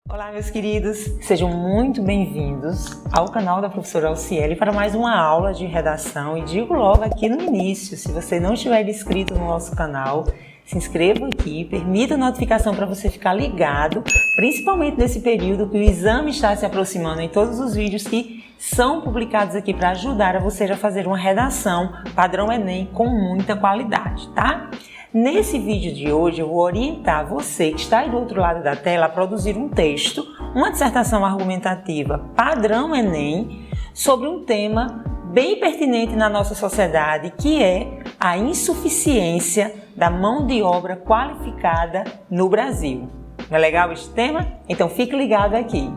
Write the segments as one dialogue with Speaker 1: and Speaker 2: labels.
Speaker 1: Olá, meus queridos, sejam muito bem-vindos ao canal da professora Alciele para mais uma aula de redação. E digo logo aqui no início, se você não estiver inscrito no nosso canal, se inscreva aqui, permita a notificação para você ficar ligado, principalmente nesse período que o exame está se aproximando, em todos os vídeos que são publicados aqui para ajudar a você a fazer uma redação padrão Enem com muita qualidade, tá? Nesse vídeo de hoje eu vou orientar você que está aí do outro lado da tela a produzir um texto, uma dissertação argumentativa padrão Enem sobre um tema bem pertinente na nossa sociedade, que é a insuficiência da mão de obra qualificada no Brasil. Não é legal esse tema? Então fique ligado aqui.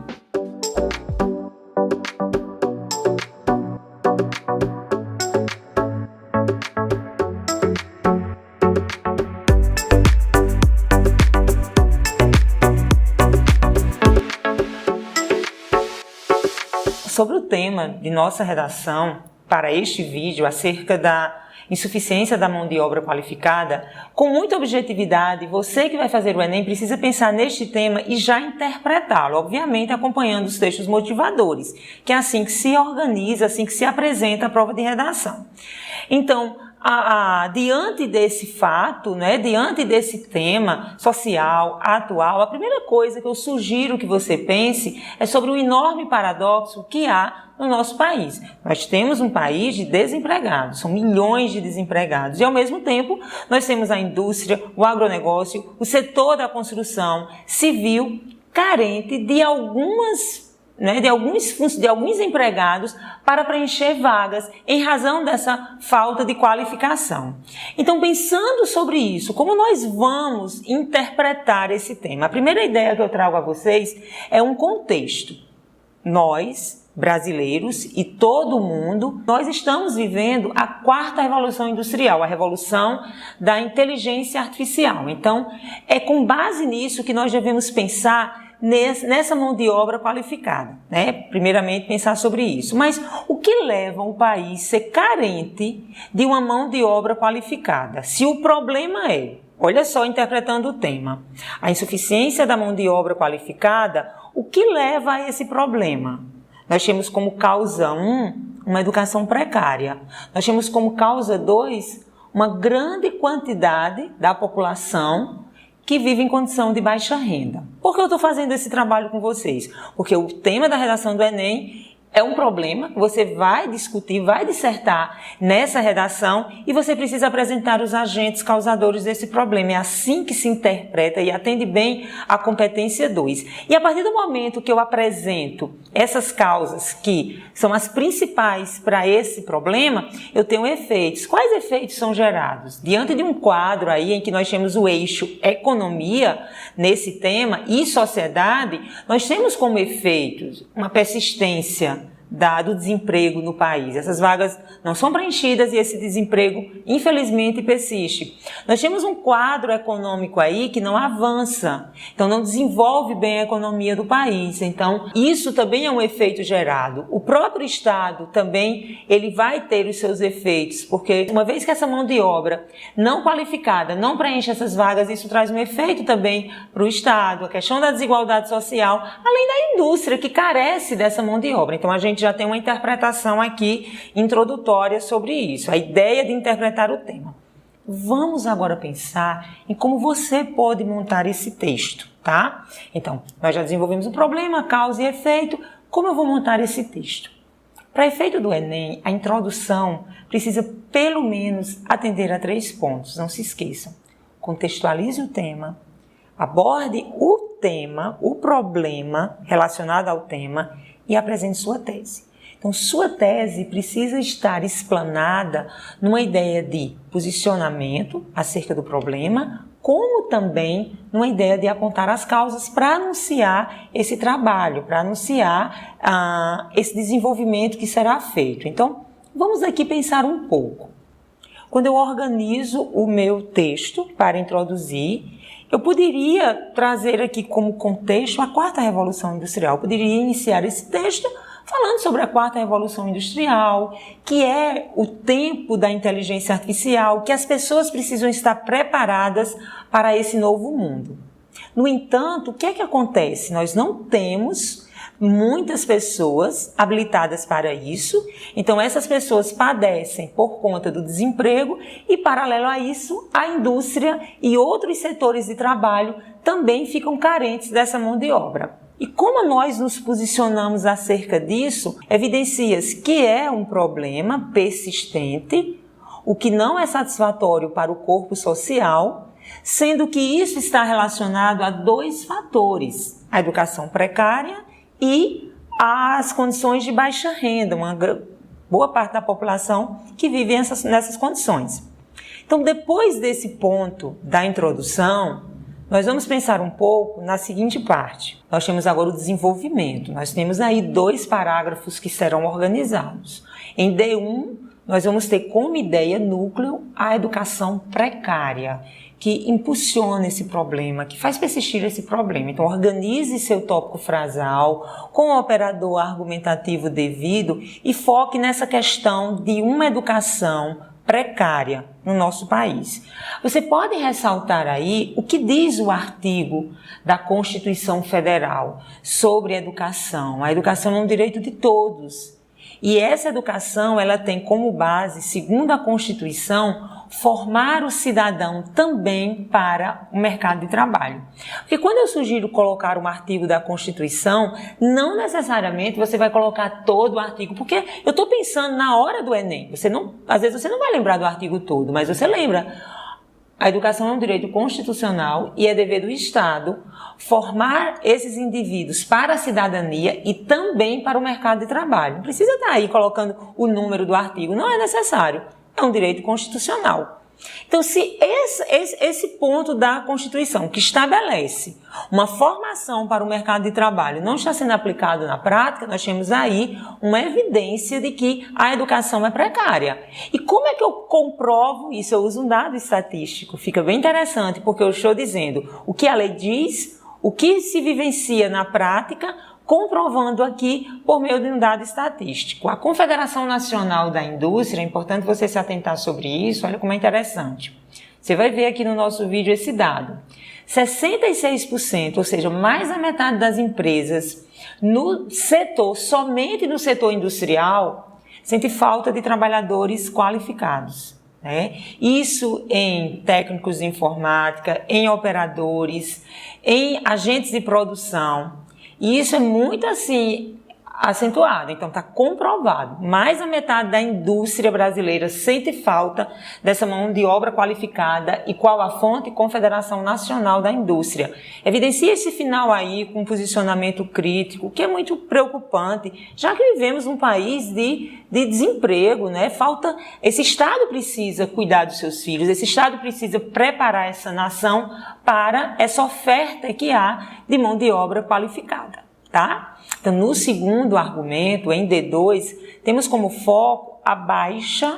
Speaker 1: Sobre o tema de nossa redação para este vídeo acerca da insuficiência da mão de obra qualificada, com muita objetividade, você que vai fazer o Enem precisa pensar neste tema e já interpretá-lo, obviamente acompanhando os textos motivadores, que é assim que se organiza, assim que se apresenta a prova de redação. Então, diante desse fato, diante desse tema social, atual, a primeira coisa que eu sugiro que você pense é sobre o enorme paradoxo que há no nosso país. Nós temos um país de desempregados, são milhões de desempregados, e ao mesmo tempo nós temos a indústria, o agronegócio, o setor da construção civil carente de alguns empregados para preencher vagas em razão dessa falta de qualificação. Então, pensando sobre isso, como nós vamos interpretar esse tema? A primeira ideia que eu trago a vocês é um contexto. Nós, brasileiros e todo mundo, nós estamos vivendo a quarta revolução industrial, a revolução da inteligência artificial. Então, é com base nisso que nós devemos pensar nessa mão de obra qualificada, Primeiramente pensar sobre isso. Mas o que leva o país a ser carente de uma mão de obra qualificada? Se o problema é, olha só, interpretando o tema, a insuficiência da mão de obra qualificada, o que leva a esse problema? Nós temos como causa 1, uma educação precária. Nós temos como causa 2, uma grande quantidade da população que vive em condição de baixa renda. Por que eu estou fazendo esse trabalho com vocês? Porque o tema da redação do Enem é um problema que você vai discutir, vai dissertar nessa redação e você precisa apresentar os agentes causadores desse problema. É assim que se interpreta e atende bem a competência 2. E a partir do momento que eu apresento essas causas que são as principais para esse problema, eu tenho efeitos. Quais efeitos são gerados? Diante de um quadro aí em que nós temos o eixo economia nesse tema e sociedade, nós temos como efeitos uma persistência do desemprego no país. Essas vagas não são preenchidas e esse desemprego, infelizmente, persiste. Nós temos um quadro econômico aí que não avança, então não desenvolve bem a economia do país. Então, isso também é um efeito gerado. O próprio Estado também, ele vai ter os seus efeitos, porque uma vez que essa mão de obra não qualificada não preenche essas vagas, isso traz um efeito também para o Estado, a questão da desigualdade social, além da indústria que carece dessa mão de obra. Então, a gente já tem uma interpretação aqui introdutória sobre isso, a ideia de interpretar o tema. Vamos agora pensar em como você pode montar esse texto, tá? Então, nós já desenvolvemos o problema, causa e efeito. Como eu vou montar esse texto? Para efeito do Enem, a introdução precisa pelo menos atender a 3 pontos, não se esqueçam. Contextualize o tema, aborde o tema, o problema relacionado ao tema e apresente sua tese. Então, sua tese precisa estar explanada numa ideia de posicionamento acerca do problema, como também numa ideia de apontar as causas para anunciar esse trabalho, para anunciar esse desenvolvimento que será feito. Então, vamos aqui pensar um pouco. Quando eu organizo o meu texto para introduzir, eu poderia trazer aqui como contexto a quarta revolução industrial. Eu poderia iniciar esse texto falando sobre a quarta revolução industrial, que é o tempo da inteligência artificial, que as pessoas precisam estar preparadas para esse novo mundo. No entanto, o que é que acontece? Nós não temos muitas pessoas habilitadas para isso, então essas pessoas padecem por conta do desemprego e, paralelo a isso, a indústria e outros setores de trabalho também ficam carentes dessa mão de obra. E como nós nos posicionamos acerca disso, evidencia-se que é um problema persistente, o que não é satisfatório para o corpo social, sendo que isso está relacionado a 2 fatores: a educação precária e as condições de baixa renda, uma boa parte da população que vive nessas condições. Então, depois desse ponto da introdução, nós vamos pensar um pouco na seguinte parte. Nós temos agora o desenvolvimento. Nós temos aí 2 parágrafos que serão organizados. Em D1, nós vamos ter como ideia núcleo a educação precária, que impulsiona esse problema, que faz persistir esse problema. Então, organize seu tópico frasal com o operador argumentativo devido e foque nessa questão de uma educação precária no nosso país. Você pode ressaltar aí o que diz o artigo da Constituição Federal sobre educação. A educação é um direito de todos. E essa educação, ela tem como base, segundo a Constituição, formar o cidadão também para o mercado de trabalho. Porque quando eu sugiro colocar um artigo da Constituição, não necessariamente você vai colocar todo o artigo, porque eu estou pensando na hora do Enem. Às vezes você não vai lembrar do artigo todo, mas você lembra. A educação é um direito constitucional e é dever do Estado formar esses indivíduos para a cidadania e também para o mercado de trabalho. Não precisa estar aí colocando o número do artigo, não é necessário. É um direito constitucional. Então, se esse ponto da Constituição, que estabelece uma formação para o mercado de trabalho, não está sendo aplicado na prática, nós temos aí uma evidência de que a educação é precária. E como é que eu comprovo isso? Eu uso um dado estatístico, fica bem interessante, porque eu estou dizendo o que a lei diz, o que se vivencia na prática, comprovando aqui por meio de um dado estatístico. A Confederação Nacional da Indústria, é importante você se atentar sobre isso, olha como é interessante. Você vai ver aqui no nosso vídeo esse dado. 66%, ou seja, mais da metade das empresas no setor, somente no setor industrial, sente falta de trabalhadores qualificados. Isso em técnicos de informática, em operadores, em agentes de produção. E isso é muito acentuado, então está comprovado. Mais da metade da indústria brasileira sente falta dessa mão de obra qualificada. E qual a fonte? Confederação Nacional da Indústria. Evidencia esse final aí com um posicionamento crítico, que é muito preocupante, já que vivemos um país de desemprego, esse Estado precisa cuidar dos seus filhos, esse Estado precisa preparar essa nação para essa oferta que há de mão de obra qualificada. Tá? Então, no segundo argumento, em D2, temos como foco a baixa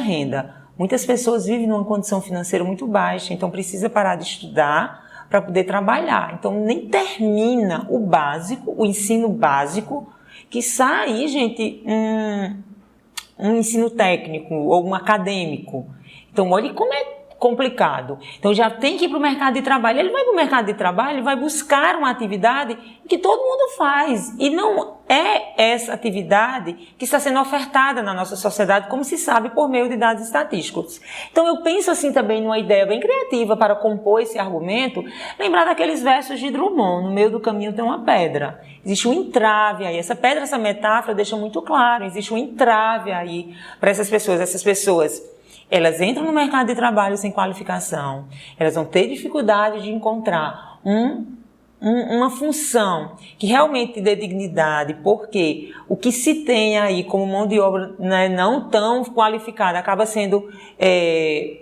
Speaker 1: renda. Muitas pessoas vivem numa condição financeira muito baixa, então precisa parar de estudar para poder trabalhar. Então, nem termina o básico, o ensino básico, que sai aí, gente, um ensino técnico ou um acadêmico. Então, olha como é complicado. Então já tem que ir para o mercado de trabalho. Ele vai para o mercado de trabalho, ele vai buscar uma atividade que todo mundo faz. E não é essa atividade que está sendo ofertada na nossa sociedade, como se sabe por meio de dados estatísticos. Então eu penso assim também numa ideia bem criativa para compor esse argumento, lembrar daqueles versos de Drummond: no meio do caminho tem uma pedra. Existe um entrave aí. Essa pedra, essa metáfora deixa muito claro, existe um entrave aí para essas pessoas. Essas pessoas, elas entram no mercado de trabalho sem qualificação, elas vão ter dificuldade de encontrar uma função que realmente dê dignidade, porque o que se tem aí como mão de obra não tão qualificada acaba sendo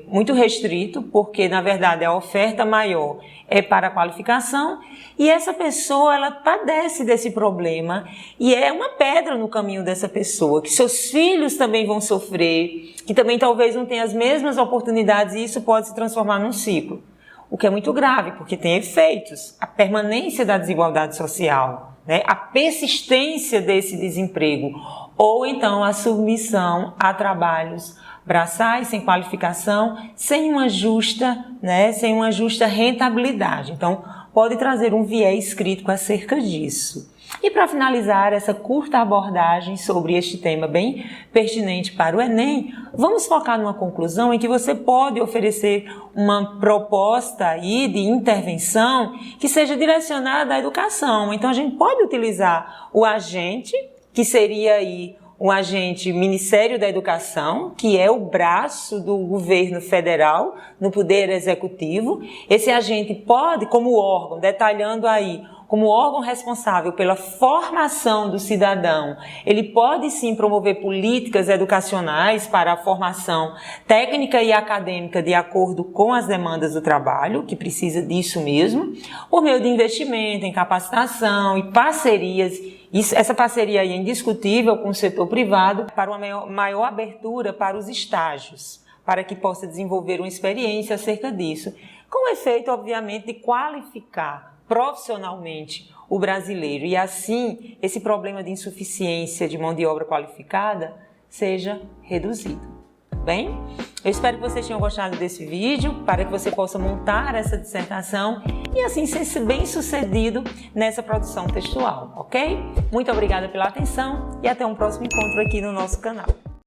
Speaker 1: muito restrito, porque na verdade a oferta maior é para a qualificação, e essa pessoa, ela padece desse problema e é uma pedra no caminho dessa pessoa, que seus filhos também vão sofrer, que também talvez não tenham as mesmas oportunidades, e isso pode se transformar num ciclo. O que é muito grave, porque tem efeitos. A permanência da desigualdade social, a persistência desse desemprego, ou então a submissão a trabalhos braçais, sem qualificação, sem uma justa rentabilidade. Então, pode trazer um viés crítico acerca disso. E para finalizar essa curta abordagem sobre este tema bem pertinente para o Enem, vamos focar numa conclusão em que você pode oferecer uma proposta aí de intervenção que seja direcionada à educação. Então a gente pode utilizar o agente, que seria aí o agente Ministério da Educação, que é o braço do governo federal no Poder Executivo. Esse agente pode, como órgão, detalhando aí, como órgão responsável pela formação do cidadão, ele pode sim promover políticas educacionais para a formação técnica e acadêmica de acordo com as demandas do trabalho, que precisa disso mesmo, por meio de investimento em capacitação e parcerias. Essa parceria aí é indiscutível com o setor privado para uma maior abertura para os estágios, para que possa desenvolver uma experiência acerca disso, com o efeito, obviamente, de qualificar profissionalmente o brasileiro e assim esse problema de insuficiência de mão de obra qualificada seja reduzido. Bem, eu espero que vocês tenham gostado desse vídeo para que você possa montar essa dissertação e assim ser bem sucedido nessa produção textual, ok? Muito obrigada pela atenção e até um próximo encontro aqui no nosso canal.